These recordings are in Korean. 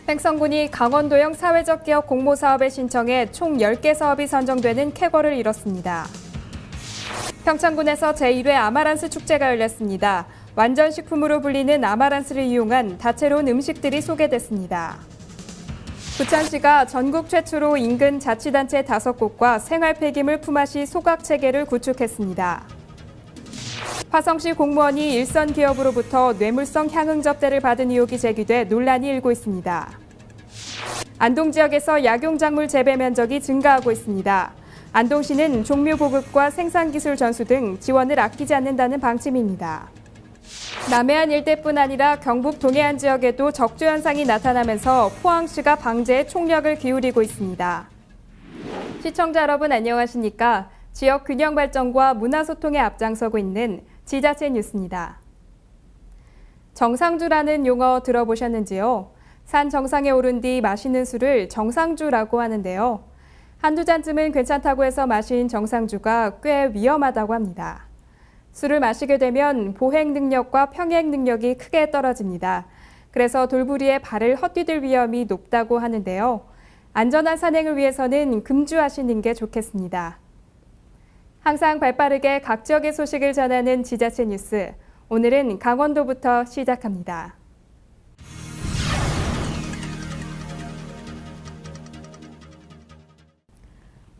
횡성군이 강원도형 사회적 기업 공모사업에 신청해 총 10개 사업이 선정되는 쾌거를 이뤘습니다. 평창군에서 제1회 아마란스 축제가 열렸습니다. 완전식품으로 불리는 아마란스를 이용한 다채로운 음식들이 소개됐습니다. 부천시가 전국 최초로 인근 자치단체 5곳과 생활 폐기물 품앗이 소각 체계를 구축했습니다. 화성시 공무원이 일선 기업으로부터 뇌물성 향응 접대를 받은 의혹이 제기돼 논란이 일고 있습니다. 안동 지역에서 약용작물 재배 면적이 증가하고 있습니다. 안동시는 종묘 보급과 생산기술 전수 등 지원을 아끼지 않는다는 방침입니다. 남해안 일대뿐 아니라 경북 동해안 지역에도 적조 현상이 나타나면서 포항시가 방제에 총력을 기울이고 있습니다. 시청자 여러분 안녕하십니까? 지역 균형 발전과 문화 소통에 앞장서고 있는 지자체 뉴스입니다. 정상주라는 용어 들어보셨는지요? 산 정상에 오른 뒤 마시는 술을 정상주라고 하는데요. 한두 잔쯤은 괜찮다고 해서 마신 정상주가 꽤 위험하다고 합니다. 술을 마시게 되면 보행 능력과 평행 능력이 크게 떨어집니다. 그래서 돌부리에 발을 헛디딜 위험이 높다고 하는데요. 안전한 산행을 위해서는 금주하시는 게 좋겠습니다. 항상 발빠르게 각 지역의 소식을 전하는 지자체 뉴스. 오늘은 강원도부터 시작합니다.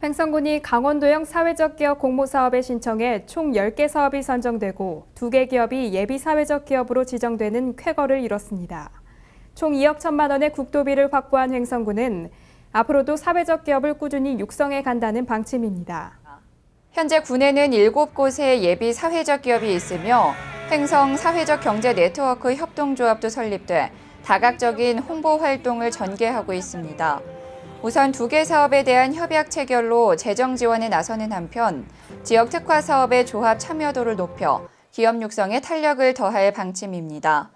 횡성군이 강원도형 사회적 기업 공모사업에 신청해 총 10개 사업이 선정되고 2개 기업이 예비 사회적 기업으로 지정되는 쾌거를 이뤘습니다. 총 2억 1천만 원의 국도비를 확보한 횡성군은 앞으로도 사회적 기업을 꾸준히 육성해 간다는 방침입니다. 현재 군에는 7곳의 예비 사회적 기업이 있으며 횡성 사회적 경제 네트워크 협동조합도 설립돼 다각적인 홍보 활동을 전개하고 있습니다. 우선 2개 사업에 대한 협약 체결로 재정 지원에 나서는 한편 지역 특화 사업의 조합 참여도를 높여 기업 육성에 탄력을 더할 방침입니다.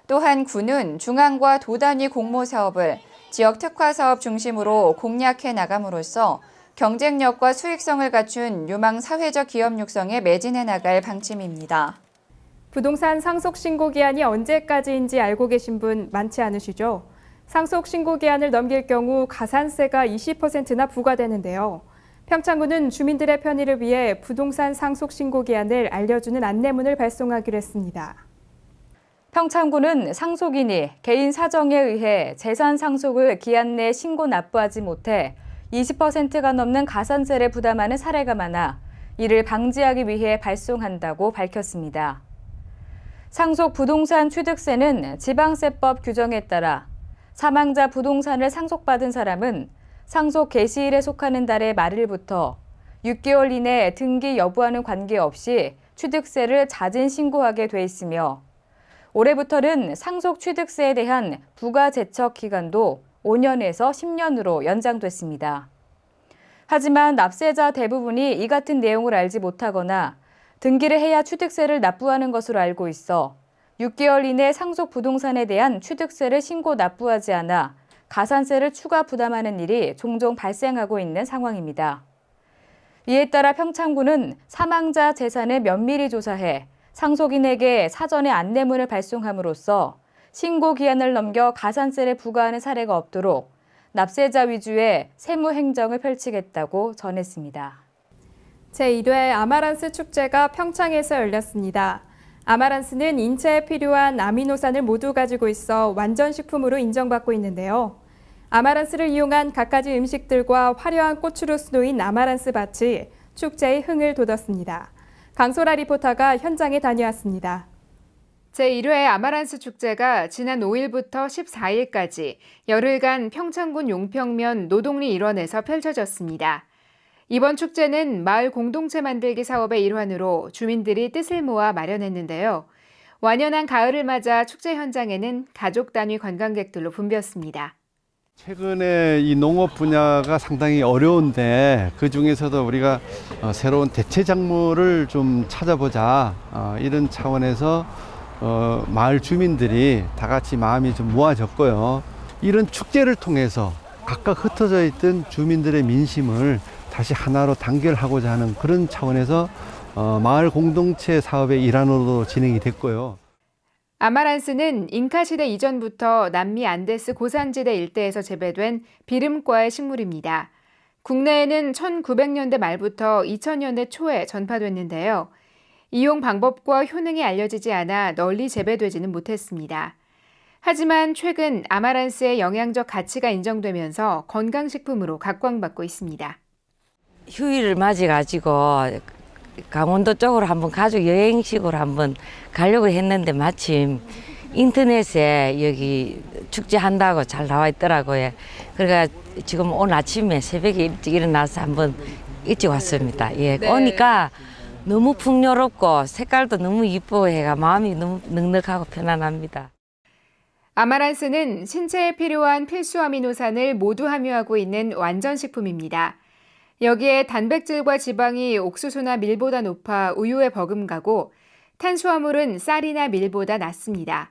또한 군은 중앙과 도 단위 공모 사업을 지역 특화 사업 중심으로 공략해 나감으로써 경쟁력과 수익성을 갖춘 유망 사회적 기업 육성에 매진해 나갈 방침입니다. 부동산 상속 신고 기한이 언제까지인지 알고 계신 분 많지 않으시죠? 상속 신고 기한을 넘길 경우 가산세가 20%나 부과되는데요. 평창군은 주민들의 편의를 위해 부동산 상속 신고 기한을 알려주는 안내문을 발송하기로 했습니다. 평창군은 상속인이 개인 사정에 의해 재산 상속을 기한 내에 신고 납부하지 못해 20%가 넘는 가산세를 부담하는 사례가 많아 이를 방지하기 위해 발송한다고 밝혔습니다. 상속 부동산 취득세는 지방세법 규정에 따라 사망자 부동산을 상속받은 사람은 상속 개시일에 속하는 달의 말일부터 6개월 이내 등기 여부와는 관계없이 취득세를 자진 신고하게 돼 있으며 올해부터는 상속 취득세에 대한 부가 제척 기간도 5년에서 10년으로 연장됐습니다. 하지만 납세자 대부분이 이 같은 내용을 알지 못하거나 등기를 해야 취득세를 납부하는 것으로 알고 있어 6개월 이내 상속 부동산에 대한 취득세를 신고 납부하지 않아 가산세를 추가 부담하는 일이 종종 발생하고 있는 상황입니다. 이에 따라 평창군은 사망자 재산을 면밀히 조사해 상속인에게 사전에 안내문을 발송함으로써 신고 기한을 넘겨 가산세를 부과하는 사례가 없도록 납세자 위주의 세무 행정을 펼치겠다고 전했습니다. 제1회 아마란스 축제가 평창에서 열렸습니다. 아마란스는 인체에 필요한 아미노산을 모두 가지고 있어 완전식품으로 인정받고 있는데요. 아마란스를 이용한 갖가지 음식들과 화려한 꽃으로 수놓인 아마란스 밭이 축제의 흥을 돋웠습니다. 강소라 리포터가 현장에 다녀왔습니다. 제1회 아마란스 축제가 지난 5일부터 14일까지 열흘간 평창군 용평면 노동리 일원에서 펼쳐졌습니다. 이번 축제는 마을 공동체 만들기 사업의 일환으로 주민들이 뜻을 모아 마련했는데요. 완연한 가을을 맞아 축제 현장에는 가족 단위 관광객들로 붐볐습니다. 최근에 이 농업 분야가 상당히 어려운데 그 중에서도 우리가 새로운 대체 작물을 좀 찾아보자 이런 차원에서 마을 주민들이 다 같이 마음이 좀 모아졌고요. 이런 축제를 통해서 각각 흩어져 있던 주민들의 민심을 다시 하나로 단결하고자 하는 그런 차원에서 마을 공동체 사업의 일환으로 진행이 됐고요. 아마란스는 잉카 시대 이전부터 남미 안데스 고산지대 일대에서 재배된 비름과의 식물입니다. 국내에는 1900년대 말부터 2000년대 초에 전파됐는데요. 이용 방법과 효능이 알려지지 않아 널리 재배되지는 못했습니다. 하지만 최근 아마란스의 영양적 가치가 인정되면서 건강식품으로 각광받고 있습니다. 휴일을 맞이가지고 강원도 쪽으로 한번 가족 여행식으로 한번 가려고 했는데 마침 인터넷에 여기 축제한다고 잘 나와 있더라고요. 그러니까 지금 오늘 아침에 새벽에 일찍 일어나서 한번 일찍 왔습니다. 예, 네. 오니까 너무 풍요롭고 색깔도 너무 이쁘고 해가 마음이 너무 넉넉하고 편안합니다. 아마란스는 신체에 필요한 필수 아미노산을 모두 함유하고 있는 완전식품입니다. 여기에 단백질과 지방이 옥수수나 밀보다 높아 우유에 버금가고 탄수화물은 쌀이나 밀보다 낮습니다.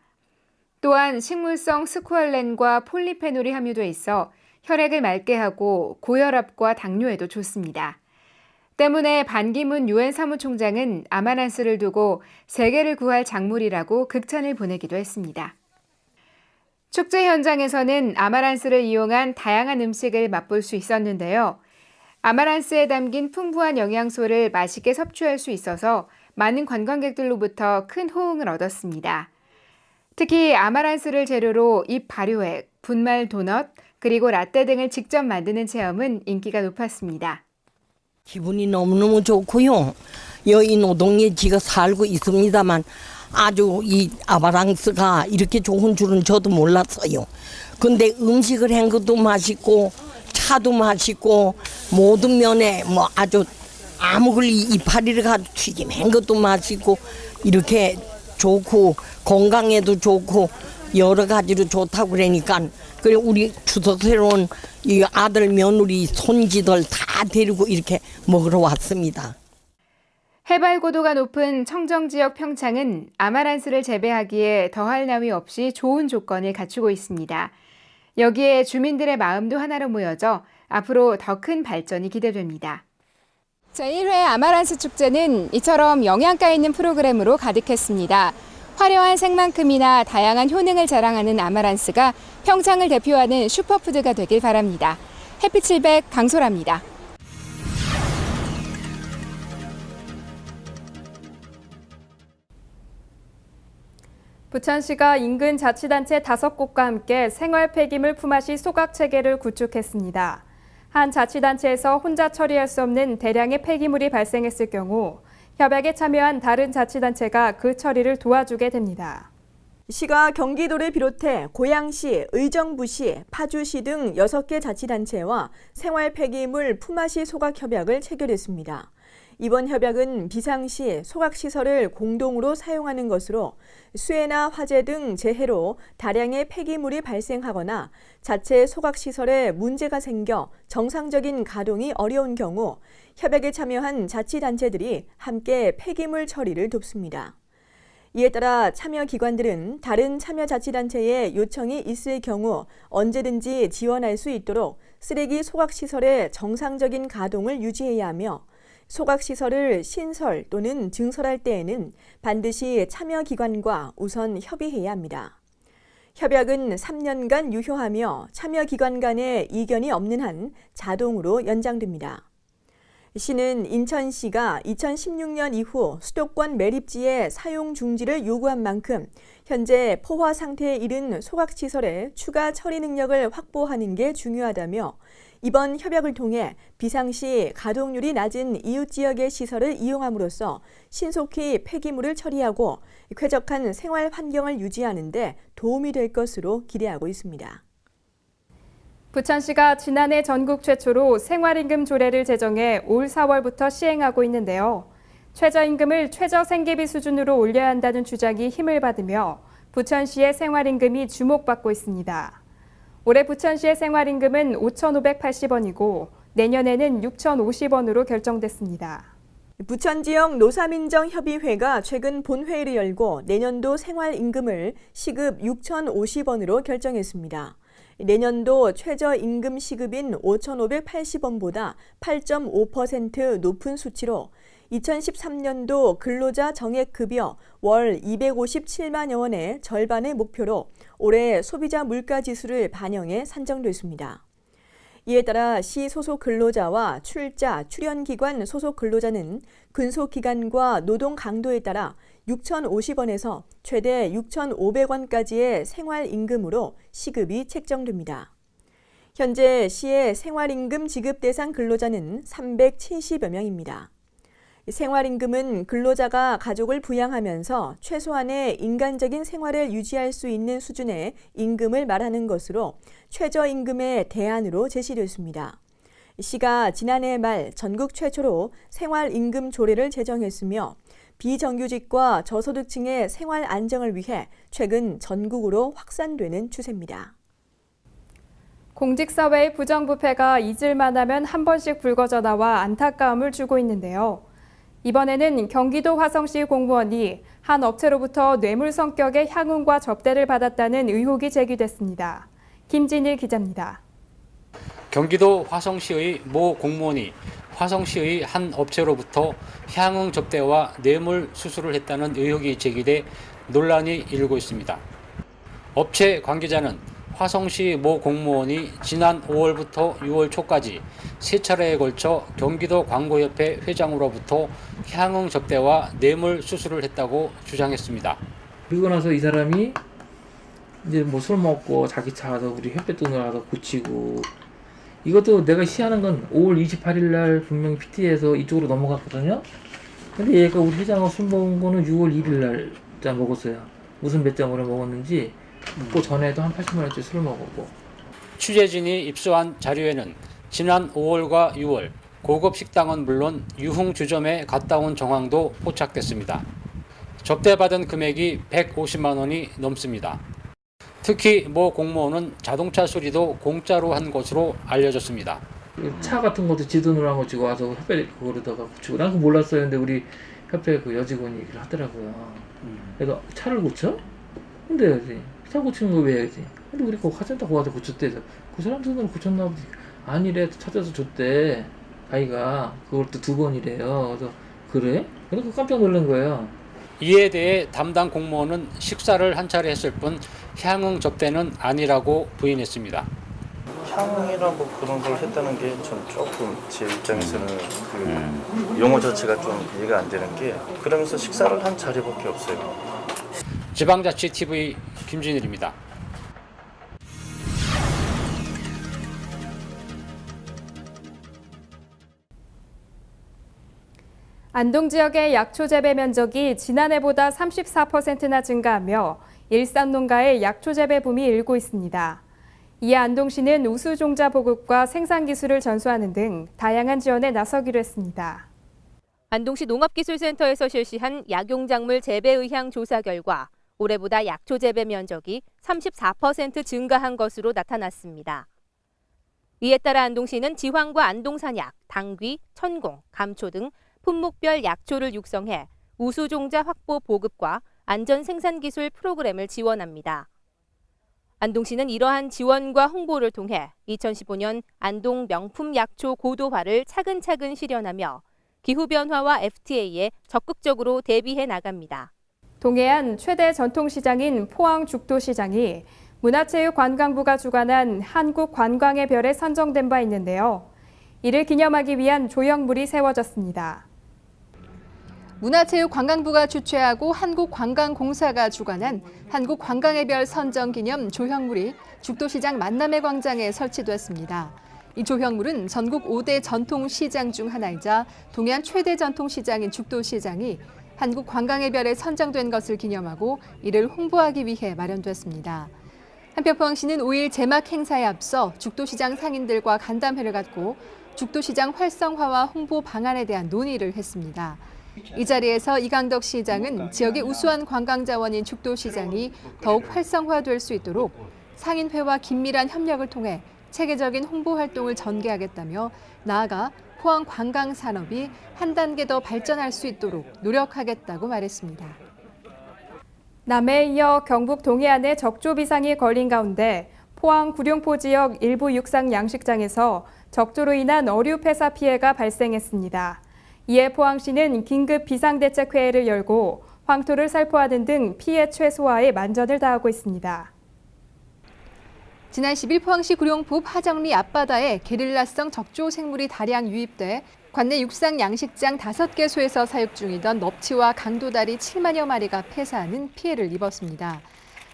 또한 식물성 스쿠알렌과 폴리페놀이 함유돼 있어 혈액을 맑게 하고 고혈압과 당뇨에도 좋습니다. 때문에 반기문 유엔 사무총장은 아마란스를 두고 세계를 구할 작물이라고 극찬을 보내기도 했습니다. 축제 현장에서는 아마란스를 이용한 다양한 음식을 맛볼 수 있었는데요. 아마란스에 담긴 풍부한 영양소를 맛있게 섭취할 수 있어서 많은 관광객들로부터 큰 호응을 얻었습니다. 특히 아마란스를 재료로 잎 발효액, 분말 도넛, 그리고 라떼 등을 직접 만드는 체험은 인기가 높았습니다. 기분이 너무너무 좋고요. 여기 노동에 지가 살고 있습니다만 아주 이 아마란스가 이렇게 좋은 줄은 저도 몰랐어요. 근데 음식을 한 것도 맛있고 차도 맛있고 모든 면에 뭐 아주 아무걸 이파리를 가지고 튀김한 것도 맛있고 이렇게 좋고 건강에도 좋고 여러 가지로 좋다고 그러니까 그래 우리 추석새로운 이 아들 며느리 손지들 다 데리고 이렇게 먹으러 왔습니다. 해발 고도가 높은 청정지역 평창은 아마란스를 재배하기에 더할 나위 없이 좋은 조건을 갖추고 있습니다. 여기에 주민들의 마음도 하나로 모여져 앞으로 더 큰 발전이 기대됩니다. 제1회 아마란스 축제는 이처럼 영양가 있는 프로그램으로 가득했습니다. 화려한 색만큼이나 다양한 효능을 자랑하는 아마란스가 평창을 대표하는 슈퍼푸드가 되길 바랍니다. 햇빛700 강소라입니다. 부천시가 인근 자치단체 5곳과 함께 생활 폐기물 품앗이 소각 체계를 구축했습니다. 한 자치단체에서 혼자 처리할 수 없는 대량의 폐기물이 발생했을 경우 협약에 참여한 다른 자치단체가 그 처리를 도와주게 됩니다. 시가 경기도를 비롯해 고양시, 의정부시, 파주시 등 6개 자치단체와 생활 폐기물 품앗이 소각 협약을 체결했습니다. 이번 협약은 비상시 소각시설을 공동으로 사용하는 것으로 수해나 화재 등 재해로 다량의 폐기물이 발생하거나 자체 소각시설에 문제가 생겨 정상적인 가동이 어려운 경우 협약에 참여한 자치단체들이 함께 폐기물 처리를 돕습니다. 이에 따라 참여기관들은 다른 참여자치단체의 요청이 있을 경우 언제든지 지원할 수 있도록 쓰레기 소각시설의 정상적인 가동을 유지해야 하며 소각시설을 신설 또는 증설할 때에는 반드시 참여기관과 우선 협의해야 합니다. 협약은 3년간 유효하며 참여기관 간의 이견이 없는 한 자동으로 연장됩니다. 시는 인천시가 2016년 이후 수도권 매립지의 사용 중지를 요구한 만큼 현재 포화 상태에 이른 소각시설의 추가 처리 능력을 확보하는 게 중요하다며 이번 협약을 통해 비상시 가동률이 낮은 이웃 지역의 시설을 이용함으로써 신속히 폐기물을 처리하고 쾌적한 생활 환경을 유지하는 데 도움이 될 것으로 기대하고 있습니다. 부천시가 지난해 전국 최초로 생활임금 조례를 제정해 올 4월부터 시행하고 있는데요. 최저임금을 최저생계비 수준으로 올려야 한다는 주장이 힘을 받으며 부천시의 생활임금이 주목받고 있습니다. 올해 부천시의 생활임금은 5,580원이고 내년에는 6,050원으로 결정됐습니다. 부천 지역 노사민정협의회가 최근 본회의를 열고 내년도 생활임금을 시급 6,050원으로 결정했습니다. 내년도 최저임금 시급인 5,580원보다 8.5% 높은 수치로 2013년도 근로자 정액급여 월 257만여 원의 절반의 목표로 올해 소비자 물가지수를 반영해 산정됐습니다. 이에 따라 시 소속 근로자와 출자, 출연기관 소속 근로자는 근속기간과 노동 강도에 따라 6,050원에서 최대 6,500원까지의 생활임금으로 시급이 책정됩니다. 현재 시의 생활임금 지급 대상 근로자는 370여 명입니다. 생활임금은 근로자가 가족을 부양하면서 최소한의 인간적인 생활을 유지할 수 있는 수준의 임금을 말하는 것으로 최저임금의 대안으로 제시됐습니다. 시가 지난해 말 전국 최초로 생활임금 조례를 제정했으며 비정규직과 저소득층의 생활 안정을 위해 최근 전국으로 확산되는 추세입니다. 공직사회의 부정부패가 잊을만 하면 한 번씩 불거져 나와 안타까움을 주고 있는데요. 이번에는 경기도 화성시 공무원이 한 업체로부터 뇌물 성격의 향응과 접대를 받았다는 의혹이 제기됐습니다. 김진일 기자입니다. 경기도 화성시의 모 공무원이 화성시의 한 업체로부터 향응 접대와 뇌물 수수를 했다는 의혹이 제기돼 논란이 일고 있습니다. 업체 관계자는 화성시 모 공무원이 지난 5월부터 6월 초까지 3차례에 걸쳐 경기도 광고협회 회장으로부터 향응 접대와 뇌물 수수를 했다고 주장했습니다. 그리고 나서 이 사람이 이제 뭐 술 먹고 자기 차 가서 우리 협회 돈으로 가서 고치고, 이것도 내가 시하는 건 5월 28일 날 분명히 PT에서 이쪽으로 넘어갔거든요. 근데 얘가 우리 회장하고 술 먹은 거는 6월 1일 날 잔 먹었어요. 무슨 몇 잔을 먹었는지. 그 전에도 한 80만 원짜리 술을 먹었고. 취재진이 입수한 자료에는 지난 5월과 6월 고급 식당은 물론 유흥 주점에 갔다 온 정황도 포착됐습니다. 접대받은 금액이 150만 원이 넘습니다. 특히 모 공무원은 자동차 수리도 공짜로 한 것으로 알려졌습니다. 차 같은 것도 지 돈으로 한 거 주고 와서 협회 그거로다가 고치고, 난 그거 몰랐어요. 근데 우리 협회 그 여직원이 얘기를 하더라고요. 그래서 차를 고쳐? 근데 해야지. 차 고치는 거 왜 해야지? 근데 우리 그거 화장다 고와서 고쳤대. 그 사람 돈으로 고쳤나 보지. 아니래, 찾아서 줬대. 아이가 그것도 2번이래요. 그래서 그래? 그래서 깜짝 놀란 거예요. 이에 대해 담당 공무원은 식사를 한 차례 했을 뿐 향응 접대는 아니라고 부인했습니다. 향이나 뭐 그런 걸 했다는 게 전 조금 제 입장에서는 그 용어 자체가 좀 이해가 안 되는 게, 그러면서 식사를 한 자리밖에 없어요. 지방자치TV 김진일입니다. 안동 지역의 약초 재배 면적이 지난해보다 34%나 증가하며 일산 농가의 약초 재배 붐이 일고 있습니다. 이에 안동시는 우수종자 보급과 생산 기술을 전수하는 등 다양한 지원에 나서기로 했습니다. 안동시 농업기술센터에서 실시한 약용작물 재배 의향 조사 결과 올해보다 약초 재배 면적이 34% 증가한 것으로 나타났습니다. 이에 따라 안동시는 지황과 안동산약, 당귀, 천공, 감초 등 품목별 약초를 육성해 우수종자 확보 보급과 안전 생산 기술 프로그램을 지원합니다. 안동시는 이러한 지원과 홍보를 통해 2015년 안동 명품 약초 고도화를 차근차근 실현하며 기후변화와 FTA에 적극적으로 대비해 나갑니다. 동해안 최대 전통시장인 포항죽도시장이 문화체육관광부가 주관한 한국관광의 별에 선정된 바 있는데요. 이를 기념하기 위한 조형물이 세워졌습니다. 문화체육관광부가 주최하고 한국관광공사가 주관한 한국관광의 별 선정 기념 조형물이 죽도시장 만남의 광장에 설치됐습니다. 이 조형물은 전국 5대 전통시장 중 하나이자 동해안 최대 전통시장인 죽도시장이 한국관광의 별에 선정된 것을 기념하고 이를 홍보하기 위해 마련됐습니다. 한편 포항시는 5일 제막 행사에 앞서 죽도시장 상인들과 간담회를 갖고 죽도시장 활성화와 홍보 방안에 대한 논의를 했습니다. 이 자리에서 이강덕 시장은 지역의 우수한 관광 자원인 죽도시장이 더욱 활성화될 수 있도록 상인회와 긴밀한 협력을 통해 체계적인 홍보 활동을 전개하겠다며 나아가 포항 관광 산업이 한 단계 더 발전할 수 있도록 노력하겠다고 말했습니다. 남해에 이어 경북 동해안에 적조 비상이 걸린 가운데 포항 구룡포 지역 일부 육상 양식장에서 적조로 인한 어류 폐사 피해가 발생했습니다. 이에 포항시는 긴급 비상대책회의를 열고 황토를 살포하는 등 피해 최소화에 만전을 다하고 있습니다. 지난 10일 포항시 구룡읍 하정리 앞바다에 게릴라성 적조 생물이 다량 유입돼 관내 육상 양식장 5개소에서 사육 중이던 넙치와 강도다리 7만여 마리가 폐사하는 피해를 입었습니다.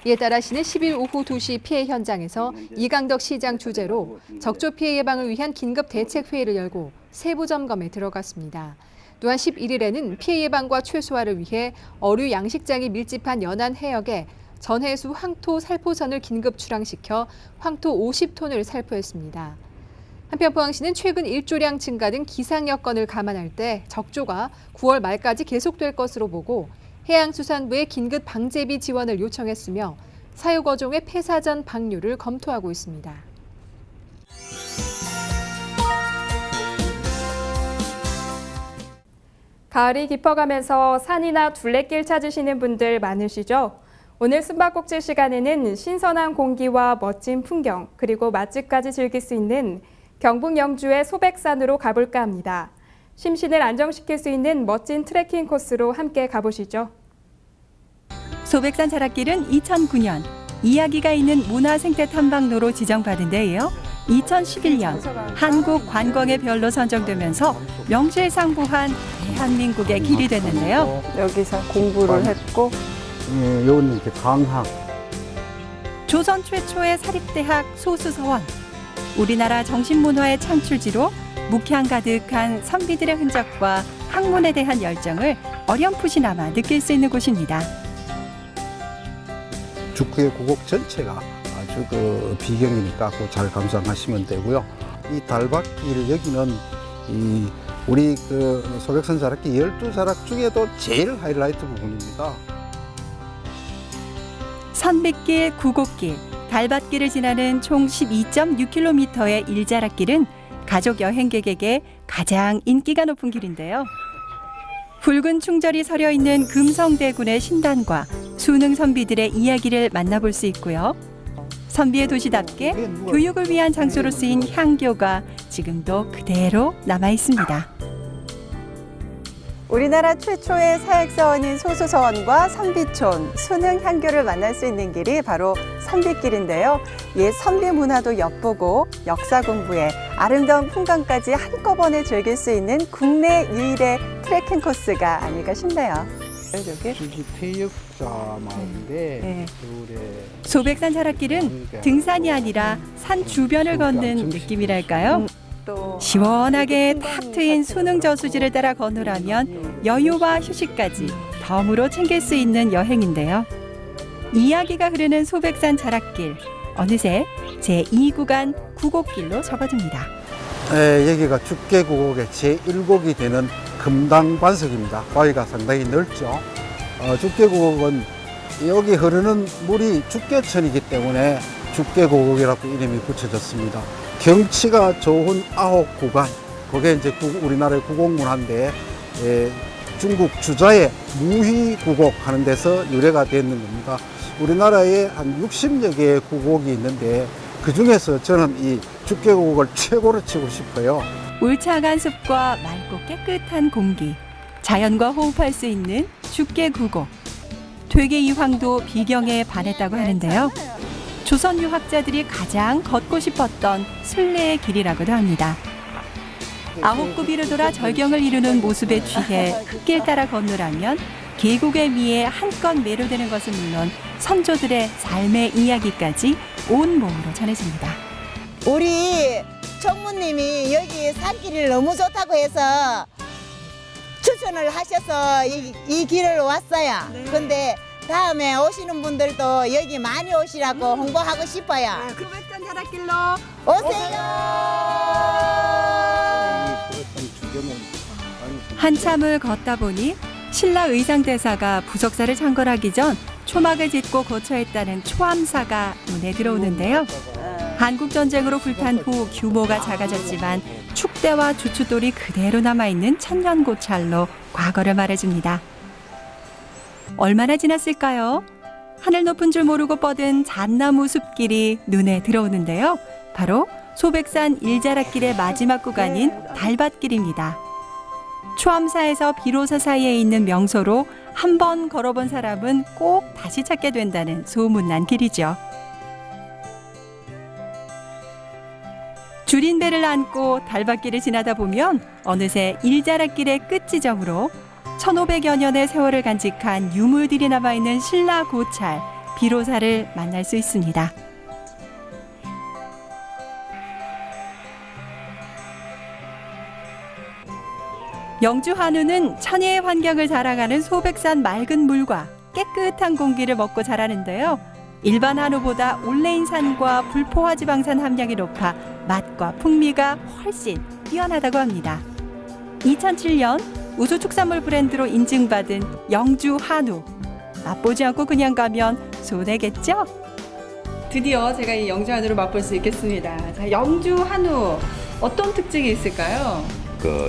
이에 따라 시는 10일 오후 2시 피해 현장에서 이강덕 시장 주재로 적조 피해 예방을 위한 긴급 대책회의를 열고 세부 점검에 들어갔습니다. 또한 11일에는 피해 예방과 최소화를 위해 어류 양식장이 밀집한 연안 해역에 전해수 황토 살포선을 긴급 출항시켜 황토 50톤을 살포했습니다. 한편 포항시는 최근 일조량 증가 등 기상 여건을 감안할 때 적조가 9월 말까지 계속될 것으로 보고 해양수산부에 긴급 방제비 지원을 요청했으며 사육 어종의 폐사 전 방류를 검토하고 있습니다. 가을이 깊어가면서 산이나 둘레길 찾으시는 분들 많으시죠? 오늘 숨바꼭질 시간에는 신선한 공기와 멋진 풍경, 그리고 맛집까지 즐길 수 있는 경북 영주의 소백산으로 가볼까 합니다. 심신을 안정시킬 수 있는 멋진 트레킹 코스로 함께 가보시죠. 소백산 자락길은 2009년 이야기가 있는 문화생태 탐방로로 지정받은 데에요. 2011년 한국관광의 별로 선정되면서 명시에 상부한 대한민국의 길이 됐는데요. 여기서 공부를 했고 여기는 이제 강학. 조선 최초의 사립대학 소수서원. 우리나라 정신문화의 창출지로 묵향 가득한 선비들의 흔적과 학문에 대한 열정을 어렴풋이나마 느낄 수 있는 곳입니다. 죽구의 구곡 전체가 아주 그 비경이니까 그거 잘 감상하시면 되고요. 이 달밭길 여기는 이 우리 그 소백산 자락길 12자락 중에도 제일 하이라이트 부분입니다. 선빗길, 구곡길, 달밭길을 지나는 총 12.6km의 일자락길은 가족 여행객에게 가장 인기가 높은 길인데요. 붉은 충절이 서려 있는 금성대군의 신단과 수능 선비들의 이야기를 만나볼 수 있고요. 선비의 도시답게 교육을 위한 장소로 쓰인 향교가 지금도 그대로 남아 있습니다. 우리나라 최초의 사역서원인 소수서원과 선비촌, 수능 향교를 만날 수 있는 길이 바로 선비길인데요. 옛 선비 문화도 엿보고 역사 공부에 아름다운 풍광까지 한꺼번에 즐길 수 있는 국내 유일의 트레킹 코스가 아닐까 싶네요. 여기 태역자 마을인데 소백산 자락길은 등산이 아니라 산 주변을 걷는 느낌이랄까요? 시원하게 탁 트인 수능 저수지를 따라 건너라면 여유와 휴식까지 덤으로 챙길 수 있는 여행인데요. 이야기가 흐르는 소백산 자락길, 어느새 제2구간 구곡길로 접어듭니다. 여기가 죽계구곡의 제1곡이 되는 금당반석입니다. 바위가 상당히 넓죠. 죽계구곡은 여기 흐르는 물이 죽계천이기 때문에 죽계구곡이라고 이름이 붙여졌습니다. 경치가 좋은 9구간, 그게 이제 우리나라의 구곡문화인데 중국 주자의 무휘구곡 하는 데서 유래가 되는 겁니다. 우리나라에 한 60여 개의 구곡이 있는데 그 중에서 저는 이 죽계구곡을 최고로 치고 싶어요. 울창한 숲과 맑고 깨끗한 공기, 자연과 호흡할 수 있는 죽계구곡. 퇴계 이황도 비경에 반했다고 하는데요. 조선 유학자들이 가장 걷고 싶었던 순례의 길이라고도 합니다. 9굽이로 돌아 절경을 이루는 모습에 취해 흙길 따라 건너라면 계곡의 미에 한껏 매료되는 것은 물론 선조들의 삶의 이야기까지 온 몸으로 전해집니다. 우리 총무님이 여기 산길이 너무 좋다고 해서 추천을 하셔서 이 길을 왔어요. 근데 다음에 오시는 분들도 여기 많이 오시라고 홍보하고 싶어요. 소백산 자락길로 오세요. 한참을 걷다 보니 신라 의상대사가 부석사를 창건하기 전 초막을 짓고 거처했다는 초암사가 눈에 들어오는데요. 한국전쟁으로 불탄 후 규모가 작아졌지만 축대와 주춧돌이 그대로 남아있는 천년고찰로 과거를 말해줍니다. 얼마나 지났을까요? 하늘 높은 줄 모르고 뻗은 잣나무 숲길이 눈에 들어오는데요. 바로 소백산 일자락길의 마지막 구간인 달밭길입니다. 초암사에서 비로사 사이에 있는 명소로 한 번 걸어본 사람은 꼭 다시 찾게 된다는 소문난 길이죠. 줄인 배를 안고 달밭길을 지나다 보면 어느새 일자락길의 끝 지점으로 1500여 년의 세월을 간직한 유물들이 남아있는 신라 고찰 비로사를 만날 수 있습니다. 영주 한우는 천혜의 환경을 자랑하는 소백산 맑은 물과 깨끗한 공기를 먹고 자라는데요. 일반 한우보다 올레인산과 불포화 지방산 함량이 높아 맛과 풍미가 훨씬 뛰어나다고 합니다. 2007년 우수축산물 브랜드로 인증받은 영주 한우. 맛보지 않고 그냥 가면 손해겠죠? 드디어 제가 이 영주 한우를 맛볼 수 있겠습니다. 자, 영주 한우 어떤 특징이 있을까요?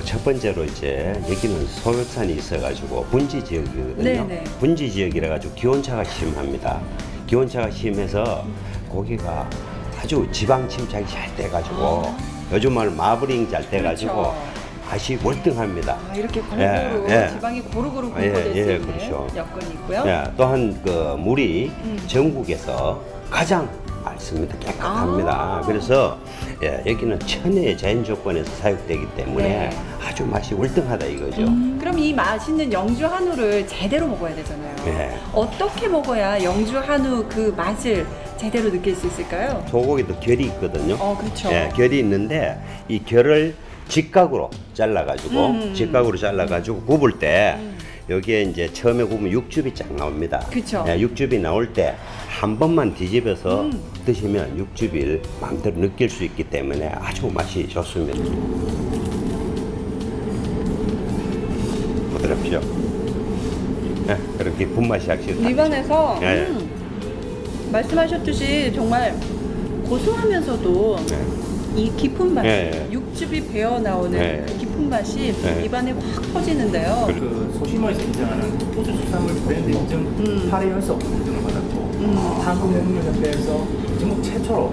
첫 번째로 이제 여기는 소백산이 있어가지고 분지 지역이거든요. 네네. 분지 지역이라 가지고 기온차가 심합니다. 기온차가 심해서 고기가 아주 지방 침착이 잘 돼가지고 요즘 말 마블링 잘 돼가지고 그렇죠. 맛이 월등합니다. 이렇게 고루고루 지방이 고루고루 분포될 수 있는 그렇죠. 여건이 있고요. 또한 물이 전국에서 가장 맑습니다. 깨끗합니다. 그래서 여기는 천혜의 자연 조건에서 사육되기 때문에 아주 맛이 월등하다 이거죠. 그럼 이 맛있는 영주 한우를 제대로 먹어야 되잖아요. 네. 어떻게 먹어야 영주 한우 그 맛을 제대로 느낄 수 있을까요? 소고기도 결이 있거든요. 그렇죠. 결이 있는데 이 결을 직각으로 잘라가지고 굽을 때 여기에 이제 처음에 굽으면 육즙이 쫙 나옵니다. 그쵸. 육즙이 나올 때 한 번만 뒤집어서 드시면 육즙을 마음대로 느낄 수 있기 때문에 아주 맛이 좋습니다. 부드럽죠? 그렇게 분맛이 확실히 입안에서 말씀하셨듯이 정말 고소하면서도 이 깊은 맛, 육즙이 배어 나오는 그 깊은 맛이 입안에 확 퍼지는데요. 그 소심어에서 인정하는 우수축산물 브랜드 인증 8회 연속 인증을 받았고 한국농협협회에서 전국 최초로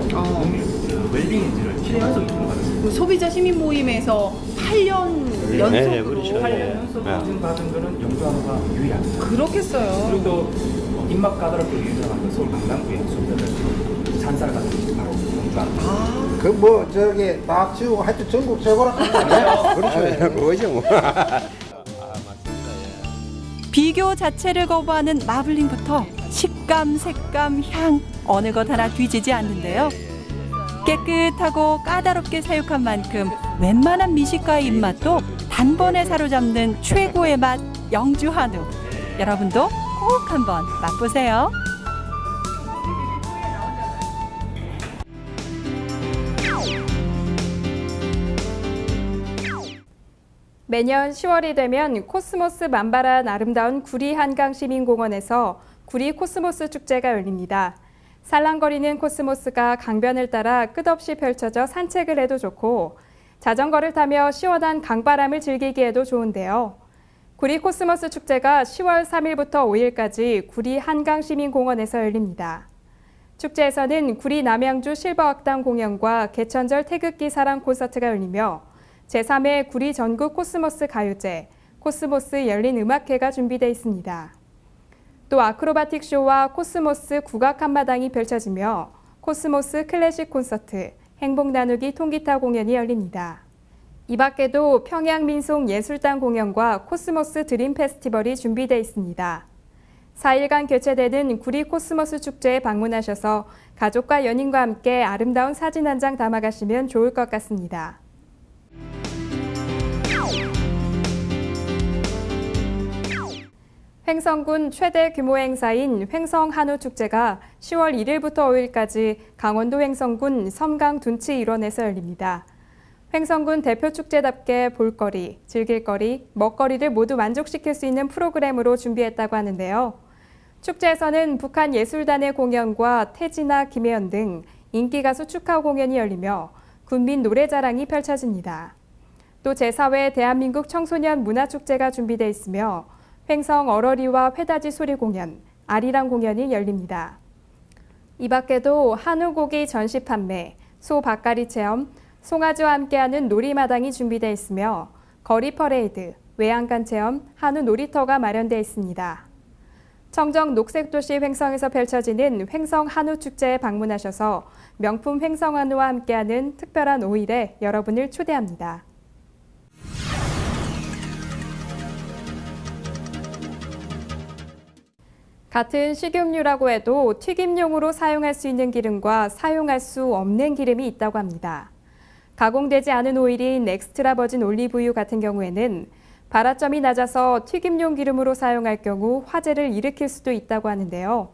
웰빙 인증을 7회 연속 인증을 받았습니다. 그 소비자 시민 모임에서 8년 연속으로 8년 연속 인증 받은 거는 영주 한우가 유일합니다. 그렇겠어요. 그리고 또 입맛 까다롭게 유명한 그 서울 강남구의 소비자들 산살 같은 게 바로 영주 한우. 저기 다 치우고 하여튼 전국 최고라 하는 거 아니에요? 그렇죠. 그거죠 뭐. 비교 자체를 거부하는 마블링부터 식감, 색감, 향 어느 것 하나 뒤지지 않는데요. 깨끗하고 까다롭게 사육한 만큼 웬만한 미식가의 입맛도 단번에 사로잡는 최고의 맛 영주 한우. 여러분도 꼭 한번 맛보세요. 매년 10월이 되면 코스모스 만발한 아름다운 구리 한강시민공원에서 구리 코스모스 축제가 열립니다. 살랑거리는 코스모스가 강변을 따라 끝없이 펼쳐져 산책을 해도 좋고 자전거를 타며 시원한 강바람을 즐기기에도 좋은데요. 구리 코스모스 축제가 10월 3일부터 5일까지 구리 한강시민공원에서 열립니다. 축제에서는 구리 남양주 실버악당 공연과 개천절 태극기 사랑 콘서트가 열리며 제3회 구리 전국 코스모스 가요제, 코스모스 열린 음악회가 준비되어 있습니다. 또 아크로바틱 쇼와 코스모스 국악 한마당이 펼쳐지며 코스모스 클래식 콘서트, 행복 나누기 통기타 공연이 열립니다. 이 밖에도 평양 민속 예술단 공연과 코스모스 드림 페스티벌이 준비되어 있습니다. 4일간 개최되는 구리 코스모스 축제에 방문하셔서 가족과 연인과 함께 아름다운 사진 한 장 담아가시면 좋을 것 같습니다. 횡성군 최대 규모 행사인 횡성한우축제가 10월 1일부터 5일까지 강원도 횡성군 섬강 둔치 일원에서 열립니다. 횡성군 대표 축제답게 볼거리, 즐길거리, 먹거리를 모두 만족시킬 수 있는 프로그램으로 준비했다고 하는데요. 축제에서는 북한 예술단의 공연과 태진아, 김혜연 등 인기 가수 축하 공연이 열리며 군민 노래자랑이 펼쳐집니다. 또 제4회 대한민국 청소년 문화축제가 준비되어 있으며 횡성 얼어리와 회다지 소리 공연, 아리랑 공연이 열립니다. 이 밖에도 한우고기 전시 판매, 소 밭갈이 체험, 송아지와 함께하는 놀이마당이 준비되어 있으며 거리 퍼레이드, 외양간 체험, 한우 놀이터가 마련되어 있습니다. 청정 녹색도시 횡성에서 펼쳐지는 횡성 한우축제에 방문하셔서 명품 횡성 한우와 함께하는 특별한 5일에 여러분을 초대합니다. 같은 식용유라고 해도 튀김용으로 사용할 수 있는 기름과 사용할 수 없는 기름이 있다고 합니다. 가공되지 않은 오일인 엑스트라 버진 올리브유 같은 경우에는 발화점이 낮아서 튀김용 기름으로 사용할 경우 화재를 일으킬 수도 있다고 하는데요.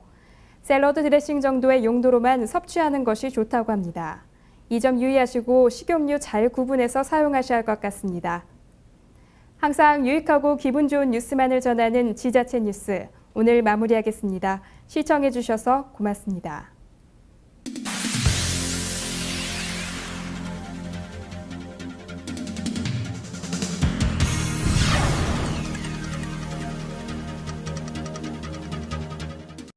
샐러드 드레싱 정도의 용도로만 섭취하는 것이 좋다고 합니다. 이 점 유의하시고 식용유 잘 구분해서 사용하셔야 할 것 같습니다. 항상 유익하고 기분 좋은 뉴스만을 전하는 지자체 뉴스, 오늘 마무리하겠습니다. 시청해 주셔서 고맙습니다.